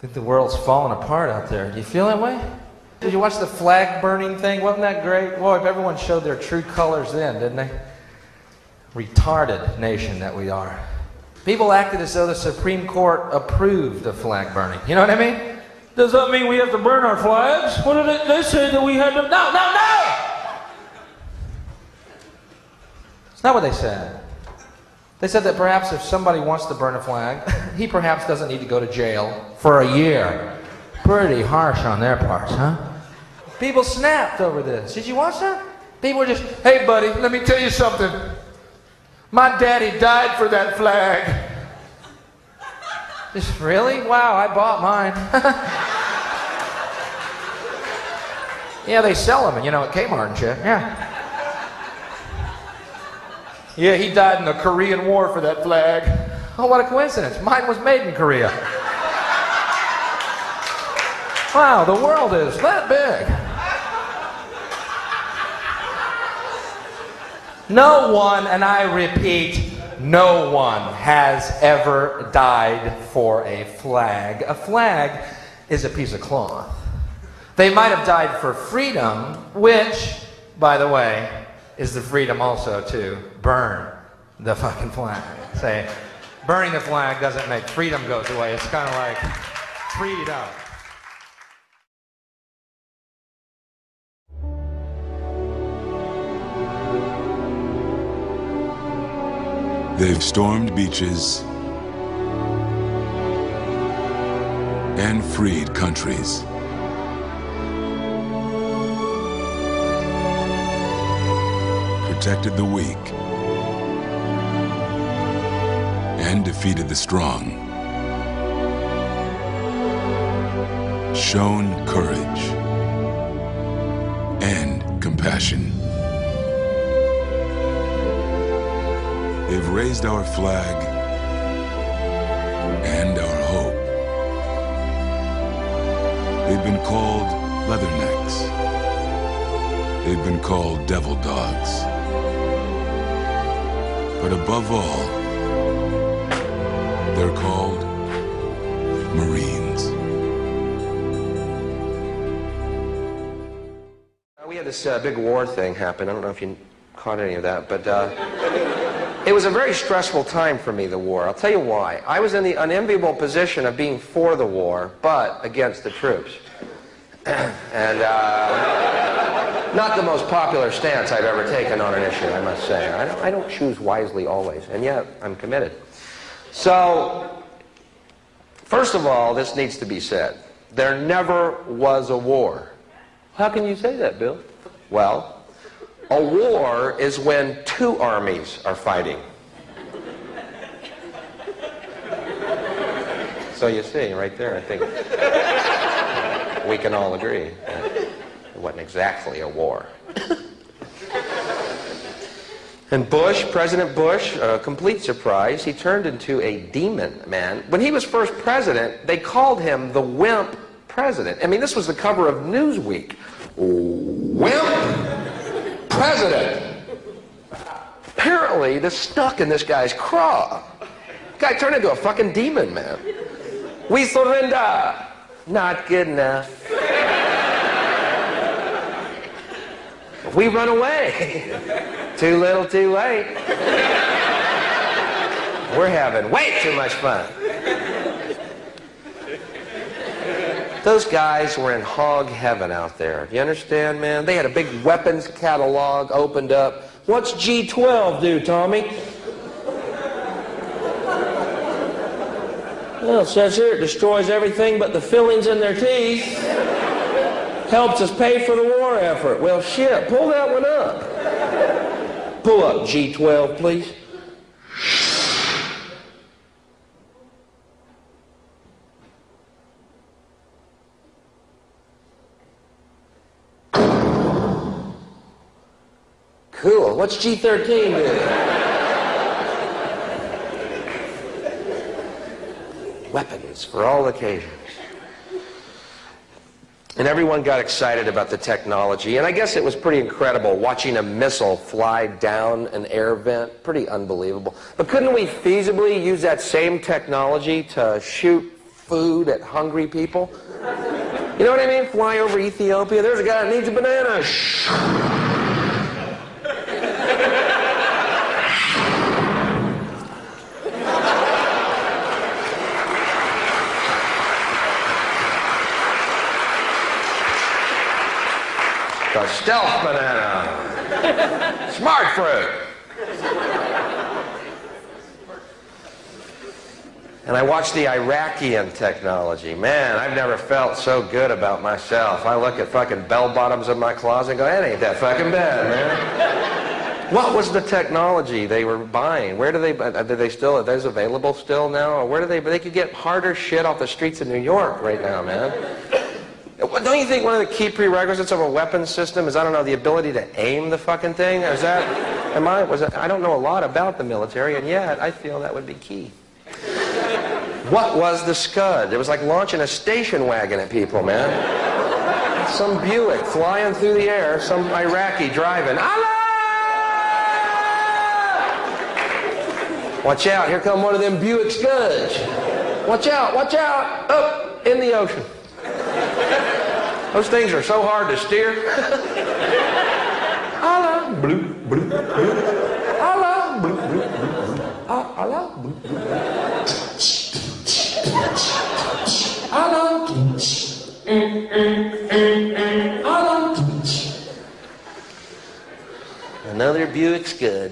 think the world's falling apart out there. Do you feel that way? Did you watch the flag burning thing? Wasn't that great? Boy, everyone showed their true colors then, didn't they? Retarded nation that we are. People acted as though the Supreme Court approved of flag burning. You know what I mean? Does that mean we have to burn our flags? What did they say that we had to... No! It's not what they said. They said that perhaps if somebody wants to burn a flag, he perhaps doesn't need to go to jail for a year. Pretty harsh on their part, huh? People snapped over this. Did you watch that? People were just, hey buddy, let me tell you something. My daddy died for that flag. Just, really? Wow, I bought mine. Yeah, they sell them, you know, at Kmart and shit. Yeah. Yeah, he died in the Korean War for that flag. Oh, what a coincidence. Mine was made in Korea. Wow, the world is that big. No one, and I repeat, no one has ever died for a flag. A flag is a piece of cloth. They might have died for freedom, which, by the way, is the freedom also to burn the fucking flag. Say, burning the flag doesn't make freedom goes away. It's kind of like freedom. They've stormed beaches and freed countries. Protected the weak and defeated the strong. Shown courage and compassion. They've raised our flag and our hope. They've been called leathernecks. They've been called devil dogs. But above all, they're called Marines. We had this big war thing happen. I don't know if you caught any of that, but it was a very stressful time for me, the war. I'll tell you why. I was in the unenviable position of being for the war, but against the troops. And not the most popular stance I've ever taken on an issue, I must say. I don't choose wisely always, and yet I'm committed. So, first of all, this needs to be said. There never was a war. How can you say that, Bill? Well, a war is when two armies are fighting. So you see, right there, I think we can all agree that it wasn't exactly a war. And Bush, President Bush, a complete surprise, he turned into a demon, man. When he was first president, they called him the wimp president. I mean, this was the cover of Newsweek. Wimp president. Apparently, this stuck in this guy's craw. Guy turned into a fucking demon, man. We surrender. Not good enough. We run away. Too little, too late. We're having way too much fun. Those guys were in hog heaven out there. You understand, man? They had a big weapons catalog opened up. What's G12 do, Tommy? Well, it says here it destroys everything but the fillings in their teeth. Helps us pay for the war effort. Well, shit, pull that one up. Pull up G12, please. Cool. What's G13 do? Weapons for all occasions. And everyone got excited about the technology. And I guess it was pretty incredible watching a missile fly down an air vent. Pretty unbelievable. But couldn't we feasibly use that same technology to shoot food at hungry people. You know what I mean? Fly over Ethiopia. There's a guy that needs a banana. Shh. The stealth banana. Smart fruit. And I watched the Iraqian technology. Man, I've never felt so good about myself. I look at fucking bell bottoms in my closet and go, that ain't that fucking bad, man. What was the technology they were buying? Where do they still, are those available still now? Or where do they could get harder shit off the streets of New York right now, man. Don't you think one of the key prerequisites of a weapons system is, I don't know, the ability to aim the fucking thing? Is that, I don't know a lot about the military, and yet I feel that would be key. What was the Scud? It was like launching a station wagon at people, man. Some Buick flying through the air, some Iraqi driving. Allah! Watch out, here come one of them Buick Scuds. Watch out, watch out. Oh, in the ocean. Those things are so hard to steer. Allah, bloop, bloop, bloop. Allah, bloop, bloop, bloop. Allah, bloop, bloop. Allah. Allah. Another Buick Scud.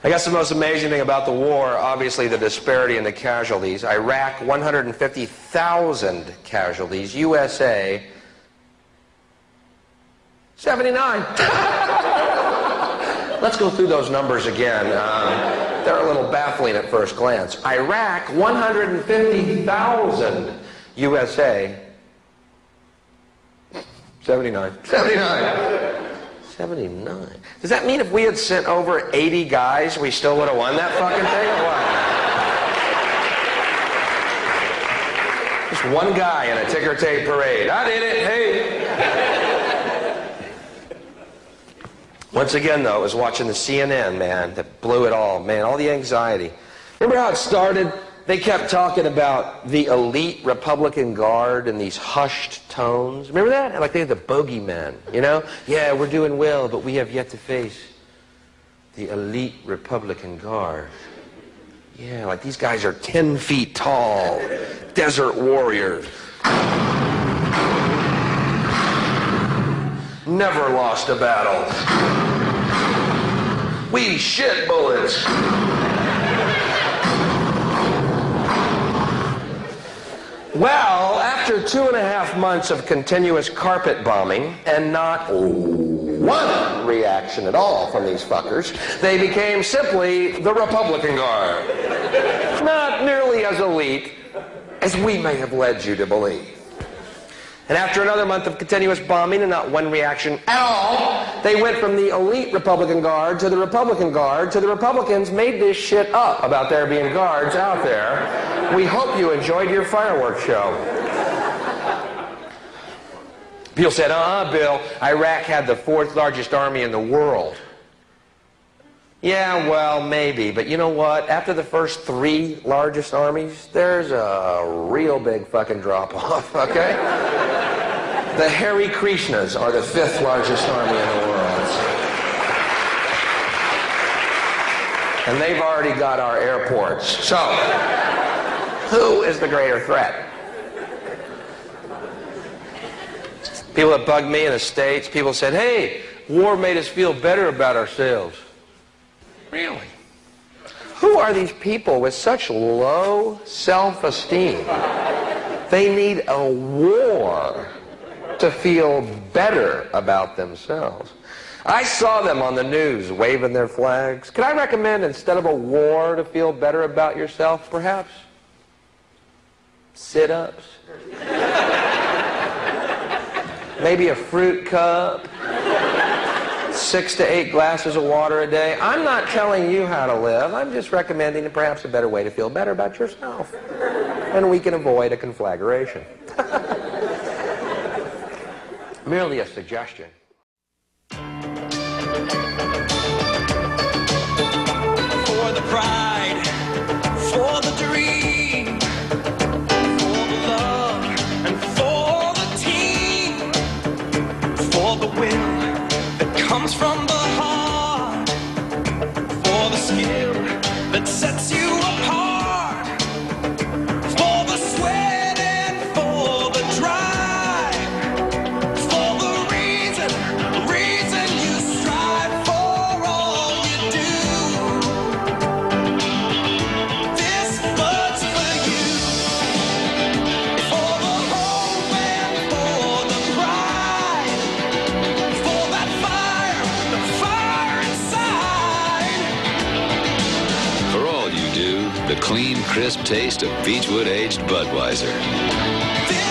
I guess the most amazing thing about the war, obviously the disparity in the casualties. Iraq, 150,000 casualties. USA, 79. Let's go through those numbers again. They're a little baffling at first glance. Iraq, 150,000. USA, 79. 79. 79. Does that mean if we had sent over 80 guys, we still would have won that fucking thing, or what? Just one guy in a ticker tape parade. I did it, hey. Once again, though, I was watching the CNN, man, that blew it all. Man, all the anxiety. Remember how it started? They kept talking about the elite Republican Guard in these hushed tones. Remember that? Like they're the bogeymen, you know? Yeah, we're doing well, but we have yet to face the elite Republican Guard. Yeah, like these guys are 10 feet tall, desert warriors. Never lost a battle. We shit bullets. Well, after 2.5 months of continuous carpet bombing and not one reaction at all from these fuckers, they became simply the Republican Guard. Not nearly as elite as we may have led you to believe. And after another month of continuous bombing and not one reaction at all, they went from the elite Republican Guard to the Republican Guard to the Republicans made this shit up about there being guards out there. We hope you enjoyed your fireworks show. Bill said, Bill, Iraq had the 4th largest army in the world. Yeah, well, maybe, but you know what? After the first 3 largest armies, there's a real big fucking drop-off, okay? The Hare Krishnas are the 5th largest army in the world. And they've already got our airports. So, who is the greater threat? People that bugged me in the States, people said, hey, war made us feel better about ourselves. Really? Who are these people with such low self-esteem? They need a war to feel better about themselves. I saw them on the news waving their flags. Could I recommend, instead of a war to feel better about yourself, perhaps? Sit-ups? Maybe a fruit cup? 6 to 8 glasses of water a day. I'm not telling you how to live. I'm just recommending perhaps a better way to feel better about yourself. And we can avoid a conflagration. Merely a suggestion. skill that sets you apart. For the sweat and for the drive, for the reason you strive for all you do. This much for you, for the hope and for the pride, for that fire, the fire inside. For all you do, the clean, crisp taste of Beechwood aged Budweiser. This